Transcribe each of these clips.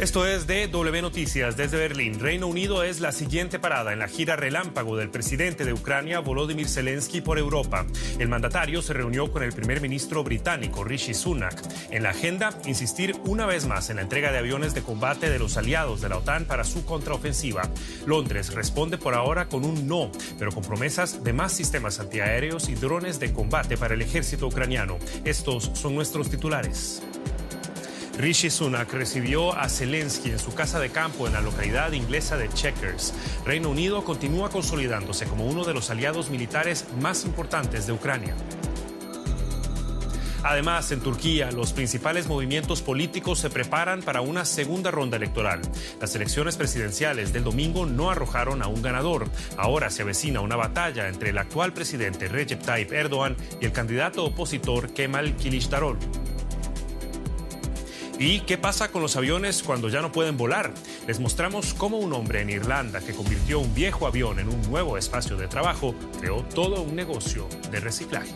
Esto es DW Noticias desde Berlín. Reino Unido es la siguiente parada en la gira relámpago del presidente de Ucrania, Volodymyr Zelensky, por Europa. El mandatario se reunió con el primer ministro británico, Rishi Sunak. En la agenda, insistir una vez más en la entrega de aviones de combate de los aliados de la OTAN para su contraofensiva. Londres responde por ahora con un no, pero con promesas de más sistemas antiaéreos y drones de combate para el ejército ucraniano. Estos son nuestros titulares. Rishi Sunak recibió a Zelensky en su casa de campo en la localidad inglesa de Chequers. Reino Unido continúa consolidándose como uno de los aliados militares más importantes de Ucrania. Además, en Turquía, los principales movimientos políticos se preparan para una segunda ronda electoral. Las elecciones presidenciales del domingo no arrojaron a un ganador. Ahora se avecina una batalla entre el actual presidente Recep Tayyip Erdogan y el candidato opositor Kemal Kılıçdaroğlu. ¿Y qué pasa con los aviones cuando ya no pueden volar? Les mostramos cómo un hombre en Irlanda que convirtió un viejo avión en un nuevo espacio de trabajo creó todo un negocio de reciclaje.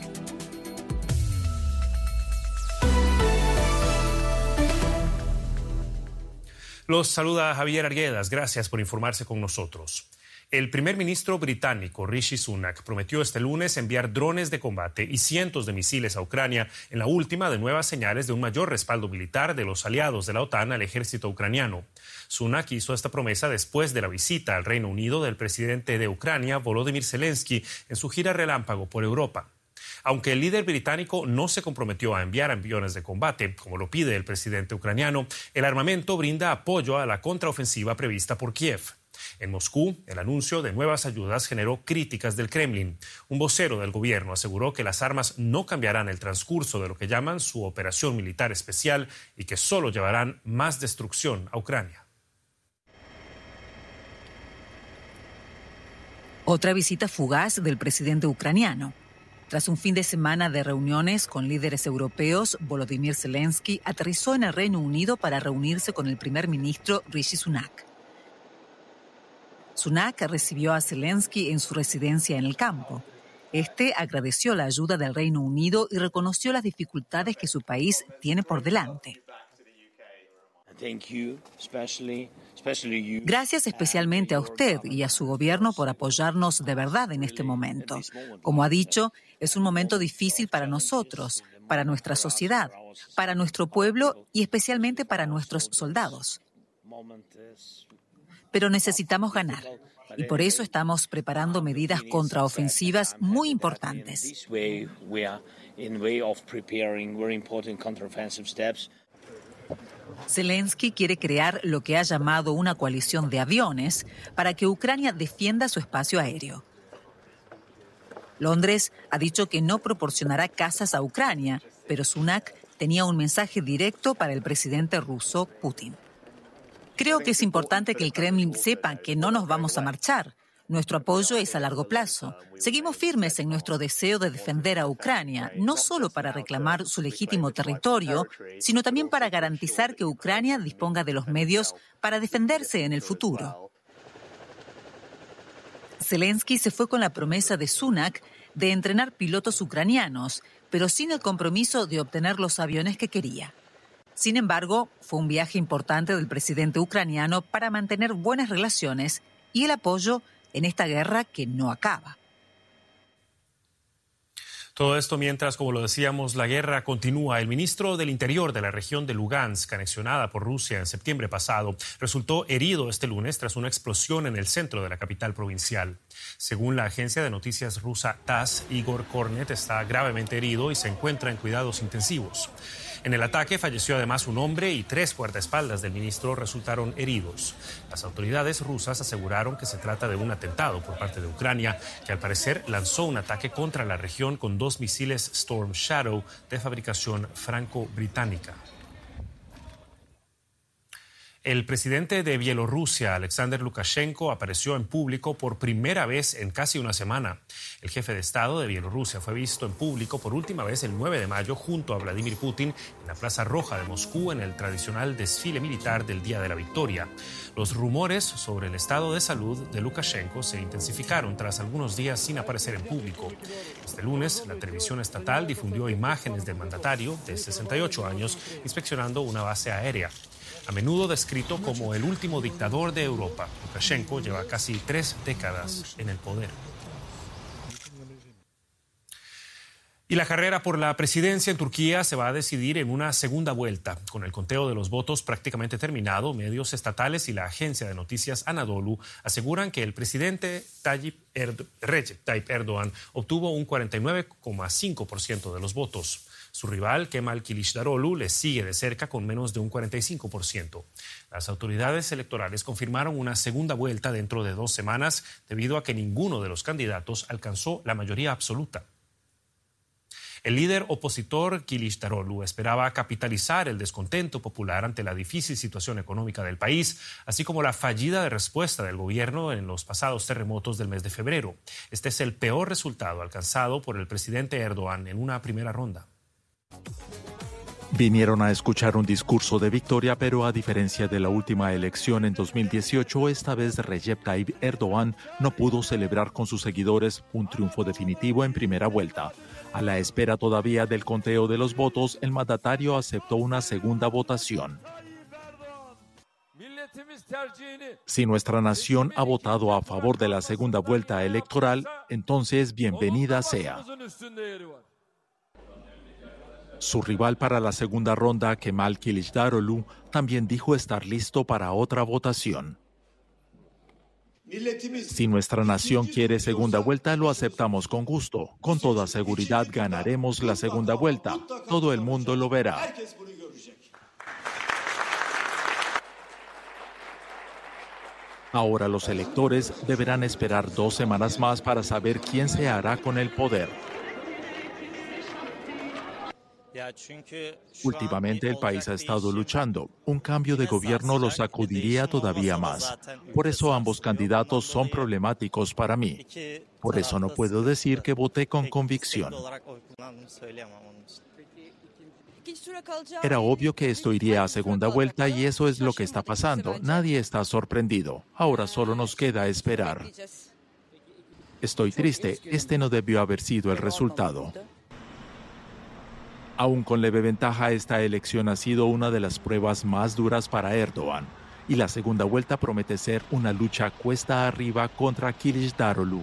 Los saluda Javier Arguedas. Gracias por informarse con nosotros. El primer ministro británico Rishi Sunak prometió este lunes enviar drones de combate y cientos de misiles a Ucrania en la última de nuevas señales de un mayor respaldo militar de los aliados de la OTAN al ejército ucraniano. Sunak hizo esta promesa después de la visita al Reino Unido del presidente de Ucrania, Volodymyr Zelensky, en su gira relámpago por Europa. Aunque el líder británico no se comprometió a enviar aviones de combate, como lo pide el presidente ucraniano, el armamento brinda apoyo a la contraofensiva prevista por Kiev. En Moscú, el anuncio de nuevas ayudas generó críticas del Kremlin. Un vocero del gobierno aseguró que las armas no cambiarán el transcurso de lo que llaman su operación militar especial y que solo llevarán más destrucción a Ucrania. Otra visita fugaz del presidente ucraniano. Tras un fin de semana de reuniones con líderes europeos, Volodymyr Zelensky aterrizó en el Reino Unido para reunirse con el primer ministro Rishi Sunak. Sunak recibió a Zelensky en su residencia en el campo. Este agradeció la ayuda del Reino Unido y reconoció las dificultades que su país tiene por delante. Gracias especialmente a usted y a su gobierno por apoyarnos de verdad en este momento. Como ha dicho, es un momento difícil para nosotros, para nuestra sociedad, para nuestro pueblo y especialmente para nuestros soldados. Pero necesitamos ganar y por eso estamos preparando medidas contraofensivas muy importantes. Zelensky quiere crear lo que ha llamado una coalición de aviones para que Ucrania defienda su espacio aéreo. Londres ha dicho que no proporcionará cazas a Ucrania, pero Sunak tenía un mensaje directo para el presidente ruso Putin. Creo que es importante que el Kremlin sepa que no nos vamos a marchar. Nuestro apoyo es a largo plazo. Seguimos firmes en nuestro deseo de defender a Ucrania, no solo para reclamar su legítimo territorio, sino también para garantizar que Ucrania disponga de los medios para defenderse en el futuro. Zelensky se fue con la promesa de Sunak de entrenar pilotos ucranianos, pero sin el compromiso de obtener los aviones que quería. Sin embargo, fue un viaje importante del presidente ucraniano para mantener buenas relaciones y el apoyo en esta guerra que no acaba. Todo esto mientras, como lo decíamos, la guerra continúa. El ministro del Interior de la región de Lugansk, anexionada por Rusia en septiembre pasado, resultó herido este lunes tras una explosión en el centro de la capital provincial. Según la agencia de noticias rusa TASS, Igor Kornet está gravemente herido y se encuentra en cuidados intensivos. En el ataque falleció además un hombre y 3 guardaespaldas del ministro resultaron heridos. Las autoridades rusas aseguraron que se trata de un atentado por parte de Ucrania, que al parecer lanzó un ataque contra la región con 2 misiles Storm Shadow de fabricación franco-británica. El presidente de Bielorrusia, Alexander Lukashenko, apareció en público por primera vez en casi una semana. El jefe de Estado de Bielorrusia fue visto en público por última vez el 9 de mayo junto a Vladimir Putin en la Plaza Roja de Moscú en el tradicional desfile militar del Día de la Victoria. Los rumores sobre el estado de salud de Lukashenko se intensificaron tras algunos días sin aparecer en público. Este lunes, la televisión estatal difundió imágenes del mandatario de 68 años inspeccionando una base aérea. a menudo descrito como el último dictador de Europa. Lukashenko lleva casi 3 décadas en el poder. Y la carrera por la presidencia en Turquía se va a decidir en una segunda vuelta. Con el conteo de los votos prácticamente terminado, medios estatales y la agencia de noticias Anadolu aseguran que el presidente Recep Tayyip Erdogan obtuvo un 49,5% de los votos. Su rival, Kemal Kılıçdaroğlu, le sigue de cerca con menos de un 45%. Las autoridades electorales confirmaron una segunda vuelta dentro de 2 semanas debido a que ninguno de los candidatos alcanzó la mayoría absoluta. El líder opositor Kılıçdaroğlu esperaba capitalizar el descontento popular ante la difícil situación económica del país, así como la fallida respuesta del gobierno en los pasados terremotos del mes de febrero. Este es el peor resultado alcanzado por el presidente Erdogan en una primera ronda. Vinieron a escuchar un discurso de victoria, pero a diferencia de la última elección en 2018, esta vez Recep Tayyip Erdogan no pudo celebrar con sus seguidores un triunfo definitivo en primera vuelta. A la espera todavía del conteo de los votos, el mandatario aceptó una segunda votación. Si nuestra nación ha votado a favor de la segunda vuelta electoral, entonces bienvenida sea. Su rival para la segunda ronda, Kemal Kılıçdaroğlu, también dijo estar listo para otra votación. Si nuestra nación quiere segunda vuelta, lo aceptamos con gusto. Con toda seguridad ganaremos la segunda vuelta. Todo el mundo lo verá. Ahora los electores deberán esperar 2 semanas más para saber quién se hará con el poder. Últimamente el país ha estado luchando. Un cambio de gobierno lo sacudiría todavía más. Por eso ambos candidatos son problemáticos para mí. Por eso no puedo decir que voté con convicción. Era obvio que esto iría a segunda vuelta y eso es lo que está pasando. Nadie está sorprendido. Ahora solo nos queda esperar. Estoy triste. Este no debió haber sido el resultado. Aún con leve ventaja, esta elección ha sido una de las pruebas más duras para Erdogan. Y la segunda vuelta promete ser una lucha cuesta arriba contra Kılıçdaroğlu.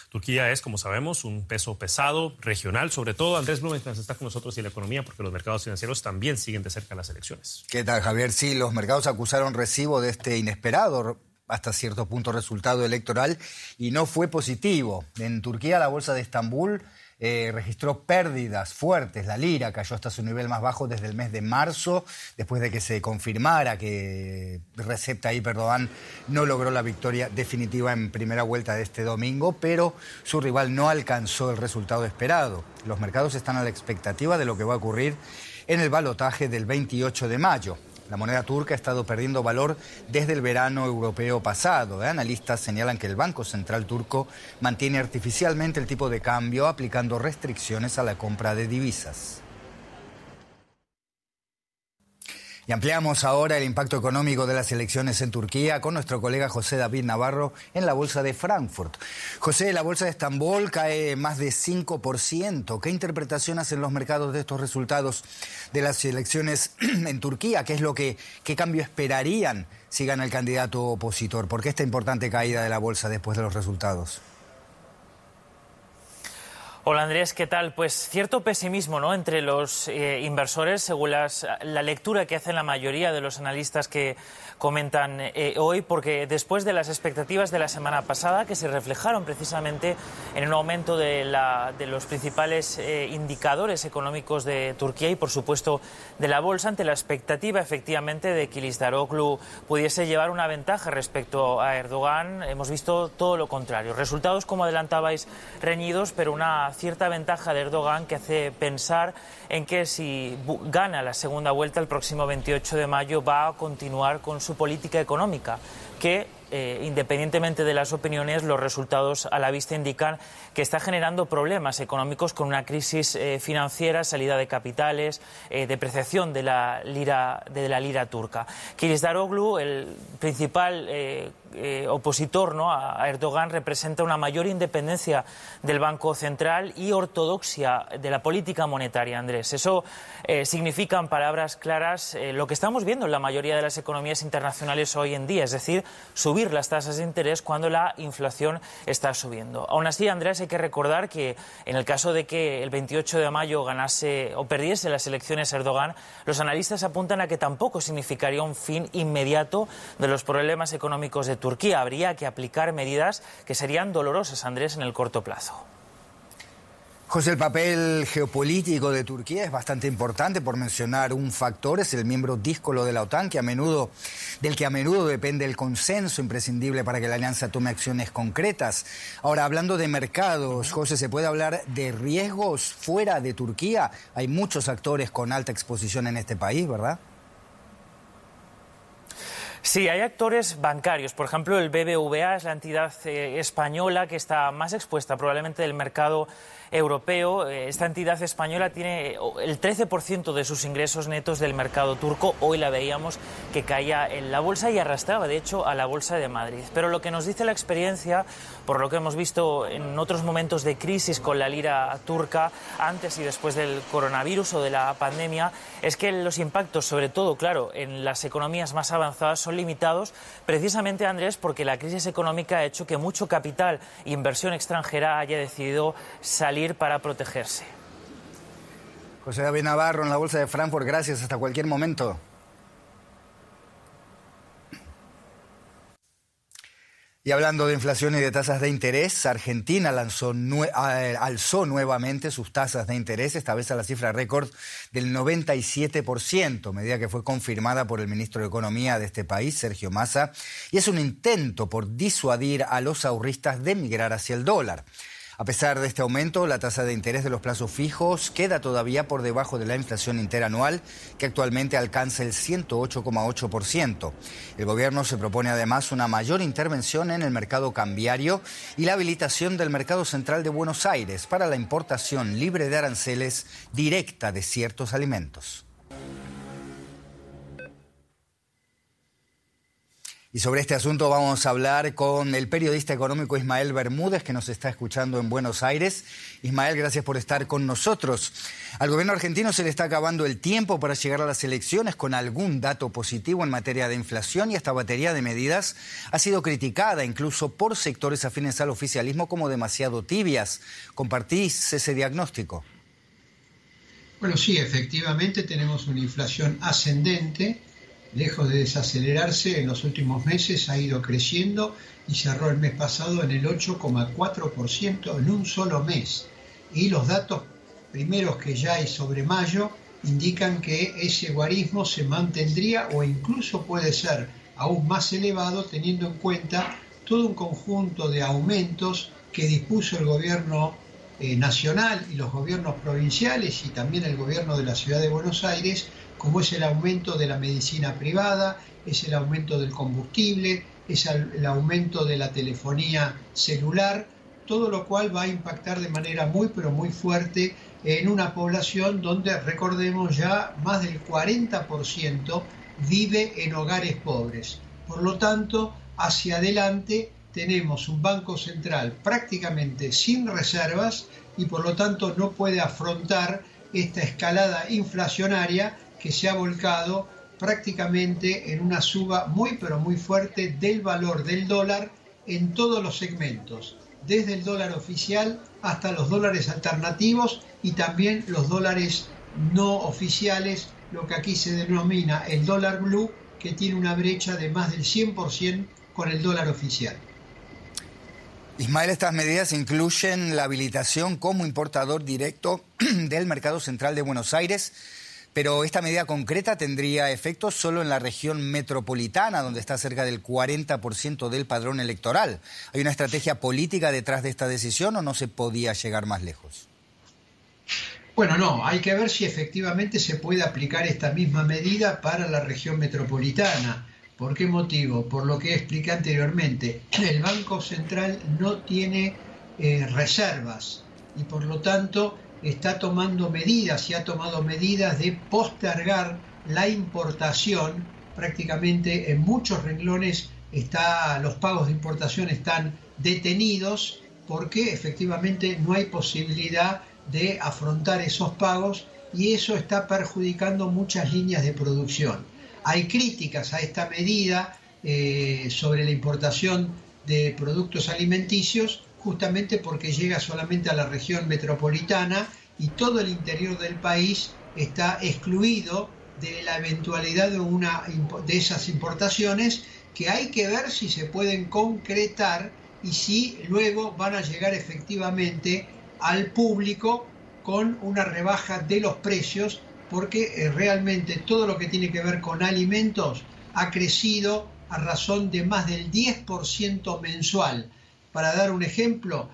Turquía es, como sabemos, un peso pesado, regional, sobre todo. Andrés Blumenthal está con nosotros y la economía, porque los mercados financieros también siguen de cerca las elecciones. ¿Qué tal, Javier? Sí, los mercados acusaron recibo de este inesperado, hasta cierto punto, resultado electoral y no fue positivo. En Turquía, la bolsa de Estambul registró pérdidas fuertes. La lira cayó hasta su nivel más bajo desde el mes de marzo, después de que se confirmara que Recep Tayyip Erdogan no logró la victoria definitiva en primera vuelta de este domingo, pero su rival no alcanzó el resultado esperado. Los mercados están a la expectativa de lo que va a ocurrir en el balotaje del 28 de mayo. La moneda turca ha estado perdiendo valor desde el verano europeo pasado. Analistas señalan que el Banco Central turco mantiene artificialmente el tipo de cambio, aplicando restricciones a la compra de divisas. Y ampliamos ahora el impacto económico de las elecciones en Turquía con nuestro colega José David Navarro en la bolsa de Frankfurt. José, la bolsa de Estambul cae más de 5%. ¿Qué interpretación hacen los mercados de estos resultados de las elecciones en Turquía? ¿Qué cambio esperarían si gana el candidato opositor? ¿Por qué esta importante caída de la bolsa después de los resultados? Hola Andrés, ¿qué tal? Pues cierto pesimismo, ¿no?, entre los inversores, según la lectura que hacen la mayoría de los analistas que comentan hoy, porque después de las expectativas de la semana pasada, que se reflejaron precisamente en un aumento de los principales indicadores económicos de Turquía y, por supuesto, de la bolsa, ante la expectativa, efectivamente, de que Kılıçdaroğlu pudiese llevar una ventaja respecto a Erdogan, hemos visto todo lo contrario. Resultados, como adelantabais, reñidos, pero una cierta ventaja de Erdogan que hace pensar en que si gana la segunda vuelta el próximo 28 de mayo va a continuar con su política económica, que independientemente de las opiniones, los resultados a la vista indican que está generando problemas económicos con una crisis financiera, salida de capitales, depreciación de la lira turca. Kılıçdaroğlu, el principal opositor, ¿no?, a Erdogan representa una mayor independencia del Banco Central y ortodoxia de la política monetaria, Andrés. Eso significa, en palabras claras, lo que estamos viendo en la mayoría de las economías internacionales hoy en día, es decir, subir las tasas de interés cuando la inflación está subiendo. Aún así, Andrés, hay que recordar que en el caso de que el 28 de mayo ganase o perdiese las elecciones Erdogan, los analistas apuntan a que tampoco significaría un fin inmediato de los problemas económicos de Turquía. Habría que aplicar medidas que serían dolorosas, Andrés, en el corto plazo. José, el papel geopolítico de Turquía es bastante importante, por mencionar un factor, es el miembro díscolo de la OTAN, del que a menudo depende el consenso imprescindible para que la alianza tome acciones concretas. Ahora, hablando de mercados, José, ¿se puede hablar de riesgos fuera de Turquía? Hay muchos actores con alta exposición en este país, ¿verdad? Sí, hay actores bancarios. Por ejemplo, el BBVA es la entidad española que está más expuesta probablemente del mercado europeo. Esta entidad española tiene el 13% de sus ingresos netos del mercado turco. Hoy la veíamos que caía en la bolsa y arrastraba, de hecho, a la bolsa de Madrid. Pero lo que nos dice la experiencia, por lo que hemos visto en otros momentos de crisis con la lira turca, antes y después del coronavirus o de la pandemia, es que los impactos, sobre todo, claro, en las economías más avanzadas, son limitados, precisamente, Andrés, porque la crisis económica ha hecho que mucho capital e inversión extranjera haya decidido salir para protegerse. José David Navarro en la Bolsa de Frankfurt, gracias, hasta cualquier momento. Y hablando de inflación y de tasas de interés, Argentina alzó nuevamente sus tasas de interés, esta vez a la cifra récord del 97%, medida que fue confirmada por el ministro de Economía de este país, Sergio Massa, y es un intento por disuadir a los ahorristas de migrar hacia el dólar. A pesar de este aumento, la tasa de interés de los plazos fijos queda todavía por debajo de la inflación interanual, que actualmente alcanza el 108,8%. El gobierno se propone además una mayor intervención en el mercado cambiario y la habilitación del mercado central de Buenos Aires para la importación libre de aranceles directa de ciertos alimentos. Y sobre este asunto vamos a hablar con el periodista económico Ismael Bermúdez, que nos está escuchando en Buenos Aires. Ismael, gracias por estar con nosotros. Al gobierno argentino se le está acabando el tiempo para llegar a las elecciones con algún dato positivo en materia de inflación, y esta batería de medidas ha sido criticada incluso por sectores afines al oficialismo como demasiado tibias. ¿Compartís ese diagnóstico? Bueno, sí, efectivamente tenemos una inflación ascendente. Lejos de desacelerarse, en los últimos meses ha ido creciendo y cerró el mes pasado en el 8,4% en un solo mes. Y los datos primeros que ya hay sobre mayo indican que ese guarismo se mantendría o incluso puede ser aún más elevado, teniendo en cuenta todo un conjunto de aumentos que dispuso el gobierno nacional y los gobiernos provinciales y también el gobierno de la ciudad de Buenos Aires, como es el aumento de la medicina privada, es el aumento del combustible, es el aumento de la telefonía celular, todo lo cual va a impactar de manera muy pero muy fuerte en una población donde, recordemos, ya más del 40% vive en hogares pobres. Por lo tanto, hacia adelante tenemos un Banco Central prácticamente sin reservas y por lo tanto no puede afrontar esta escalada inflacionaria que se ha volcado prácticamente en una suba muy pero muy fuerte del valor del dólar en todos los segmentos, desde el dólar oficial hasta los dólares alternativos y también los dólares no oficiales, lo que aquí se denomina el dólar blue, que tiene una brecha de más del 100% con el dólar oficial. Ismael, estas medidas incluyen la habilitación como importador directo del mercado central de Buenos Aires, pero esta medida concreta tendría efectos solo en la región metropolitana, donde está cerca del 40% del padrón electoral. ¿Hay una estrategia política detrás de esta decisión o no se podía llegar más lejos? Bueno, no, hay que ver si efectivamente se puede aplicar esta misma medida para la región metropolitana. ¿Por qué motivo? Por lo que expliqué anteriormente. El Banco Central no tiene reservas y por lo tanto está tomando medidas y ha tomado medidas de postergar la importación prácticamente en muchos renglones los pagos de importación están detenidos porque efectivamente no hay posibilidad de afrontar esos pagos y eso está perjudicando muchas líneas de producción. Hay críticas a esta medida sobre la importación de productos alimenticios justamente porque llega solamente a la región metropolitana y todo el interior del país está excluido de la eventualidad de esas importaciones, que hay que ver si se pueden concretar y si luego van a llegar efectivamente al público con una rebaja de los precios, porque realmente todo lo que tiene que ver con alimentos ha crecido a razón de más del 10% mensual. Para dar un ejemplo,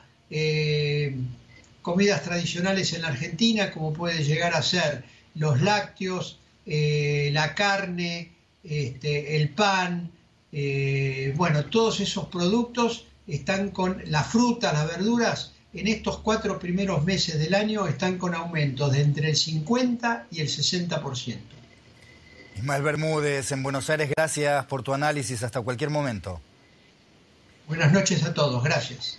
comidas tradicionales en la Argentina, como puede llegar a ser los lácteos, la carne, el pan, todos esos productos están con la fruta, las verduras, en estos 4 primeros meses del año están con aumentos de entre el 50 y el 60%. Ismael Bermúdez, en Buenos Aires, gracias por tu análisis. Hasta cualquier momento. Buenas noches a todos, gracias.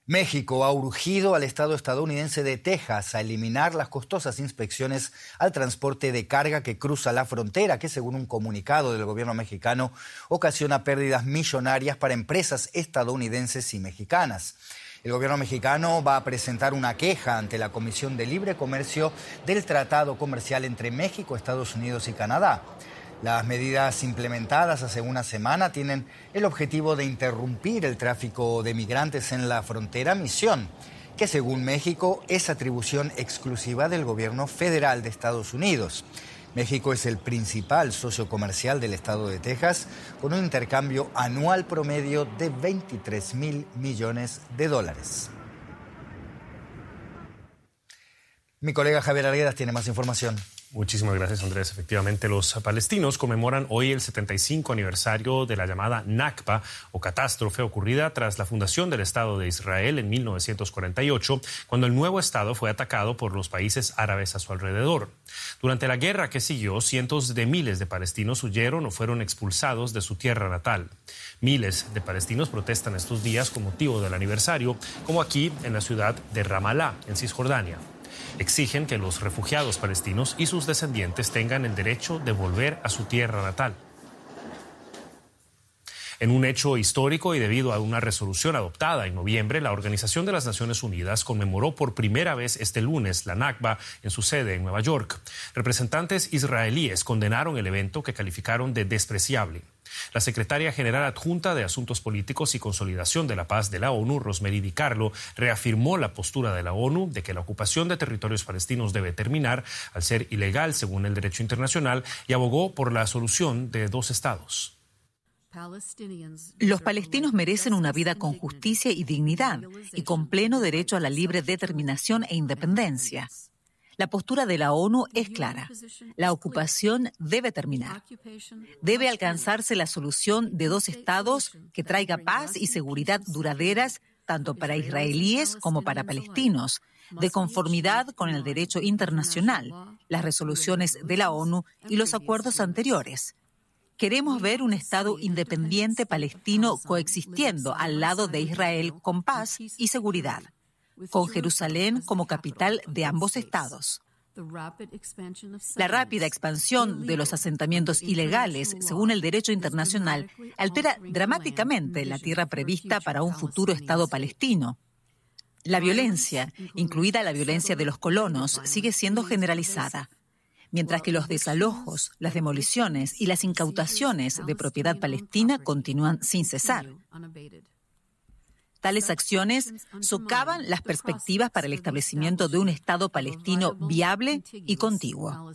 México ha urgido al Estado estadounidense de Texas a eliminar las costosas inspecciones al transporte de carga que cruza la frontera, que según un comunicado del gobierno mexicano ocasiona pérdidas millonarias para empresas estadounidenses y mexicanas. El gobierno mexicano va a presentar una queja ante la Comisión de Libre Comercio del Tratado Comercial entre México, Estados Unidos y Canadá. Las medidas implementadas hace una semana tienen el objetivo de interrumpir el tráfico de migrantes en la frontera, misión que según México es atribución exclusiva del gobierno federal de Estados Unidos. México es el principal socio comercial del estado de Texas, con un intercambio anual promedio de $23,000 millones. Mi colega Javier Arguedas tiene más información. Muchísimas gracias, Andrés. Efectivamente, los palestinos conmemoran hoy el 75 aniversario de la llamada Nakba, o catástrofe ocurrida tras la fundación del Estado de Israel en 1948, cuando el nuevo Estado fue atacado por los países árabes a su alrededor. Durante la guerra que siguió, cientos de miles de palestinos huyeron o fueron expulsados de su tierra natal. Miles de palestinos protestan estos días con motivo del aniversario, como aquí en la ciudad de Ramallah, en Cisjordania. Exigen que los refugiados palestinos y sus descendientes tengan el derecho de volver a su tierra natal. En un hecho histórico y debido a una resolución adoptada en noviembre, la Organización de las Naciones Unidas conmemoró por primera vez este lunes la Nakba en su sede en Nueva York. Representantes israelíes condenaron el evento, que calificaron de despreciable. La secretaria general adjunta de Asuntos Políticos y Consolidación de la Paz de la ONU, Rosemary DiCarlo, reafirmó la postura de la ONU de que la ocupación de territorios palestinos debe terminar al ser ilegal según el derecho internacional, y abogó por la solución de 2 estados. Los palestinos merecen una vida con justicia y dignidad y con pleno derecho a la libre determinación e independencia. La postura de la ONU es clara. La ocupación debe terminar. Debe alcanzarse la solución de 2 estados que traiga paz y seguridad duraderas tanto para israelíes como para palestinos, de conformidad con el derecho internacional, las resoluciones de la ONU y los acuerdos anteriores. Queremos ver un Estado independiente palestino coexistiendo al lado de Israel con paz y seguridad, con Jerusalén como capital de ambos estados. La rápida expansión de los asentamientos ilegales, según el derecho internacional, altera dramáticamente la tierra prevista para un futuro Estado palestino. La violencia, incluida la violencia de los colonos, sigue siendo generalizada, mientras que los desalojos, las demoliciones y las incautaciones de propiedad palestina continúan sin cesar. Tales acciones socavan las perspectivas para el establecimiento de un Estado palestino viable y contiguo.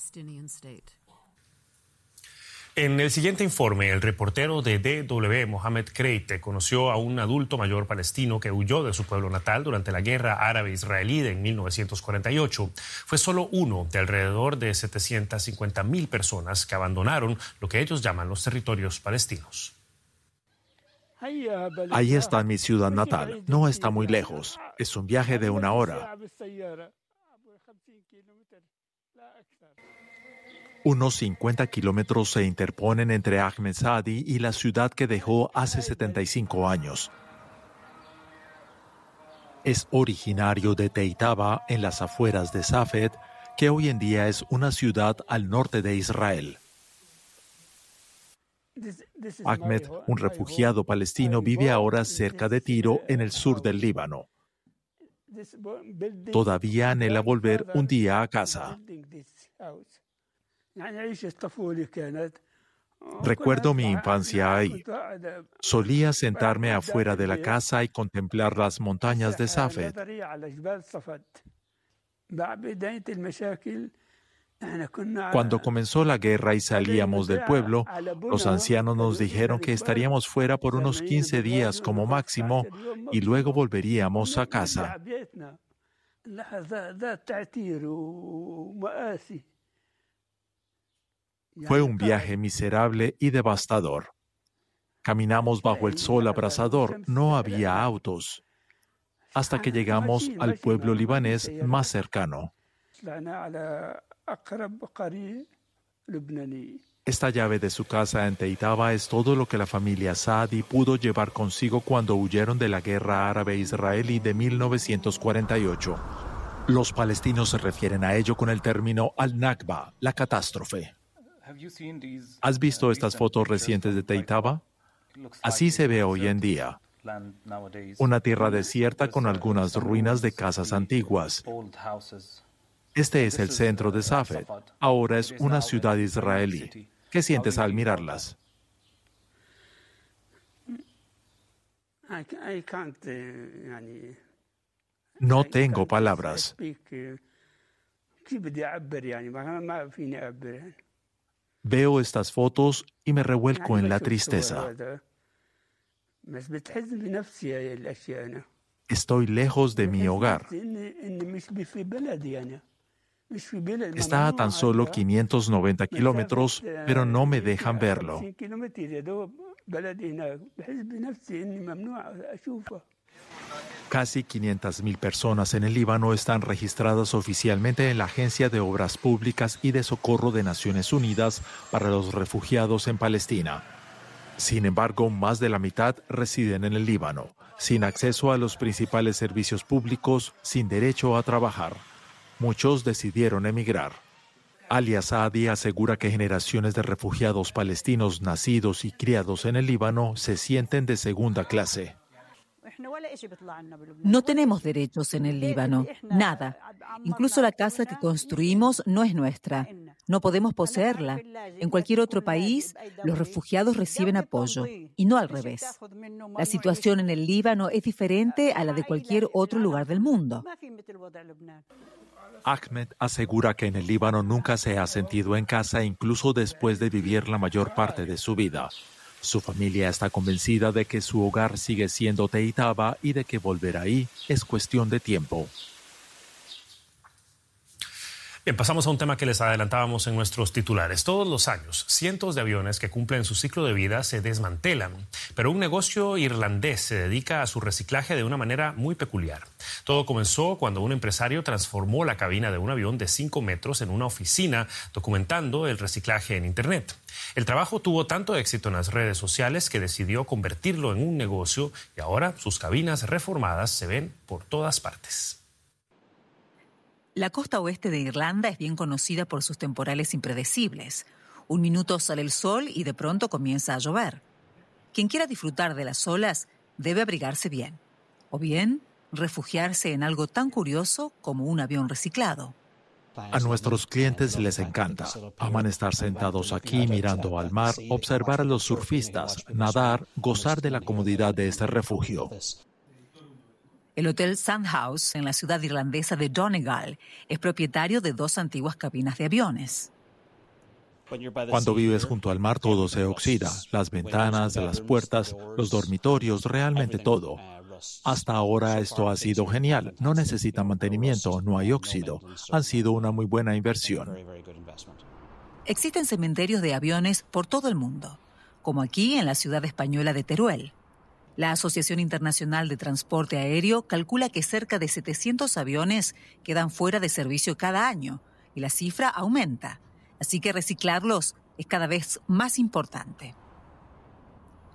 En el siguiente informe, el reportero de DW, Mohamed Kreite, conoció a un adulto mayor palestino que huyó de su pueblo natal durante la guerra árabe-israelí en 1948. Fue solo uno de alrededor de 750,000 personas que abandonaron lo que ellos llaman los territorios palestinos. Ahí está mi ciudad natal. No está muy lejos. Es un viaje de 1 hora. Unos 50 kilómetros se interponen entre Ahmed Saadi y la ciudad que dejó hace 75 años. Es originario de Teitaba, en las afueras de Safed, que hoy en día es una ciudad al norte de Israel. Ahmed, un refugiado palestino, vive ahora cerca de Tiro, en el sur del Líbano. Todavía anhela volver un día a casa. Recuerdo mi infancia ahí. Solía sentarme afuera de la casa y contemplar las montañas de Safed. Cuando comenzó la guerra y salíamos del pueblo, los ancianos nos dijeron que estaríamos fuera por unos 15 días como máximo y luego volveríamos a casa. Fue un viaje miserable y devastador. Caminamos bajo el sol abrasador, no había autos, hasta que llegamos al pueblo libanés más cercano. Esta llave de su casa en Teitaba es todo lo que la familia Saadi pudo llevar consigo cuando huyeron de la guerra árabe-israelí de 1948. Los palestinos se refieren a ello con el término al-Nakba, la catástrofe. ¿Has visto estas fotos recientes de Teitaba? Así se ve hoy en día. Una tierra desierta con algunas ruinas de casas antiguas. Este es el centro de Safed. Ahora es una ciudad israelí. ¿Qué sientes al mirarlas? No tengo palabras. Veo estas fotos y me revuelco en la tristeza. Estoy lejos de mi hogar. Está a tan solo 590 kilómetros, pero no me dejan verlo. Casi 500.000 personas en el Líbano están registradas oficialmente en la Agencia de Obras Públicas y de Socorro de Naciones Unidas para los refugiados en Palestina. Sin embargo, más de la mitad residen en el Líbano, sin acceso a los principales servicios públicos, sin derecho a trabajar. Muchos decidieron emigrar. Ali Saadi asegura que generaciones de refugiados palestinos nacidos y criados en el Líbano se sienten de segunda clase. No tenemos derechos en el Líbano, nada. Incluso la casa que construimos no es nuestra. No podemos poseerla. En cualquier otro país, los refugiados reciben apoyo, y no al revés. La situación en el Líbano es diferente a la de cualquier otro lugar del mundo. Ahmed asegura que en el Líbano nunca se ha sentido en casa, incluso después de vivir la mayor parte de su vida. Su familia está convencida de que su hogar sigue siendo Teitaba y de que volver ahí es cuestión de tiempo. Bien, pasamos a un tema que les adelantábamos en nuestros titulares. Todos los años, cientos de aviones que cumplen su ciclo de vida se desmantelan, pero un negocio irlandés se dedica a su reciclaje de una manera muy peculiar. Todo comenzó cuando un empresario transformó la cabina de un avión de 5 metros en una oficina, documentando el reciclaje en Internet. El trabajo tuvo tanto éxito en las redes sociales que decidió convertirlo en un negocio y ahora sus cabinas reformadas se ven por todas partes. La costa oeste de Irlanda es bien conocida por sus temporales impredecibles. Un minuto sale el sol y de pronto comienza a llover. Quien quiera disfrutar de las olas debe abrigarse bien, o bien refugiarse en algo tan curioso como un avión reciclado. A nuestros clientes les encanta. Aman estar sentados aquí mirando al mar, observar a los surfistas, nadar, gozar de la comodidad de este refugio. El Hotel Sandhouse, en la ciudad irlandesa de Donegal, es propietario de 2 antiguas cabinas de aviones. Cuando vives junto al mar, todo se oxida. Las ventanas, las puertas, los dormitorios, realmente todo. Hasta ahora esto ha sido genial. No necesita mantenimiento, no hay óxido. Han sido una muy buena inversión. Existen cementerios de aviones por todo el mundo, como aquí en la ciudad española de Teruel. La Asociación Internacional de Transporte Aéreo calcula que cerca de 700 aviones quedan fuera de servicio cada año y la cifra aumenta. así que reciclarlos es cada vez más importante.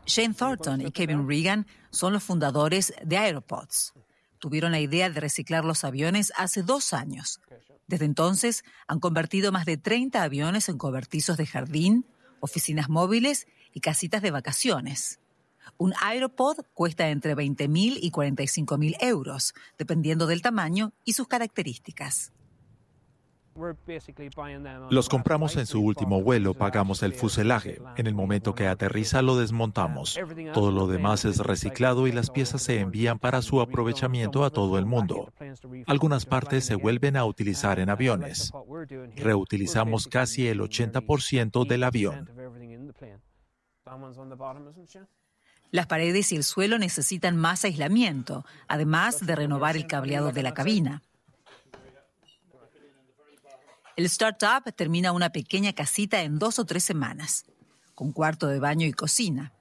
Shane Thornton y Kevin Regan son los fundadores de Aeropods. Tuvieron la idea de reciclar los aviones hace 2 años. Desde entonces han convertido más de 30 aviones en cobertizos de jardín, oficinas móviles y casitas de vacaciones. Un Aeropod cuesta entre 20.000 y 45.000 euros, dependiendo del tamaño y sus características. Los compramos en su último vuelo, pagamos el fuselaje. En el momento que aterriza lo desmontamos. Todo lo demás es reciclado y las piezas se envían para su aprovechamiento a todo el mundo. Algunas partes se vuelven a utilizar en aviones. Reutilizamos casi el 80% del avión. Las paredes y el suelo necesitan más aislamiento, además de renovar el cableado de la cabina. El startup termina una pequeña casita en 2 o 3 semanas, con cuarto de baño y cocina.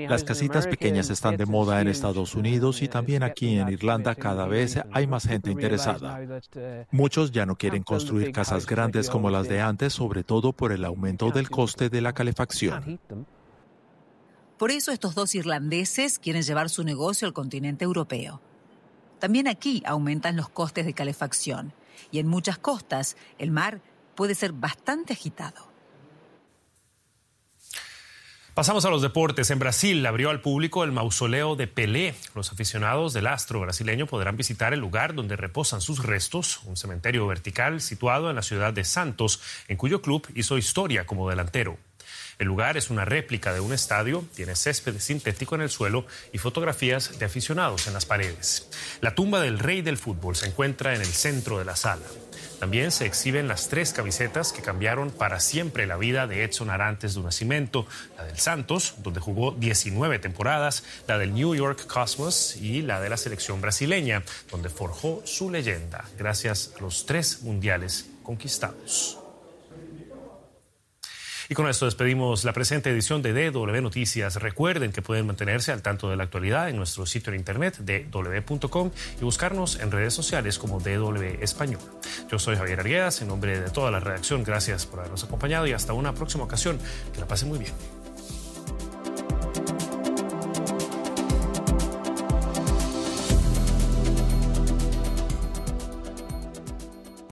Las casitas pequeñas están de moda en Estados Unidos y también aquí en Irlanda cada vez hay más gente interesada. Muchos ya no quieren construir casas grandes como las de antes, sobre todo por el aumento del coste de la calefacción. Por eso estos 2 irlandeses quieren llevar su negocio al continente europeo. También aquí aumentan los costes de calefacción. Y en muchas costas, el mar puede ser bastante agitado. Pasamos a los deportes. En Brasil abrió al público el mausoleo de Pelé. Los aficionados del astro brasileño podrán visitar el lugar donde reposan sus restos, un cementerio vertical situado en la ciudad de Santos, en cuyo club hizo historia como delantero. El lugar es una réplica de un estadio, tiene césped sintético en el suelo y fotografías de aficionados en las paredes. La tumba del rey del fútbol se encuentra en el centro de la sala. También se exhiben las 3 camisetas que cambiaron para siempre la vida de Edson Arantes do Nascimento, la del Santos, donde jugó 19 temporadas, la del New York Cosmos y la de la selección brasileña, donde forjó su leyenda gracias a los 3 mundiales conquistados. Y con esto despedimos la presente edición de DW Noticias. Recuerden que pueden mantenerse al tanto de la actualidad en nuestro sitio en internet dw.com y buscarnos en redes sociales como DW Español. Yo soy Javier Arguedas, en nombre de toda la redacción, gracias por habernos acompañado y hasta una próxima ocasión. Que la pasen muy bien.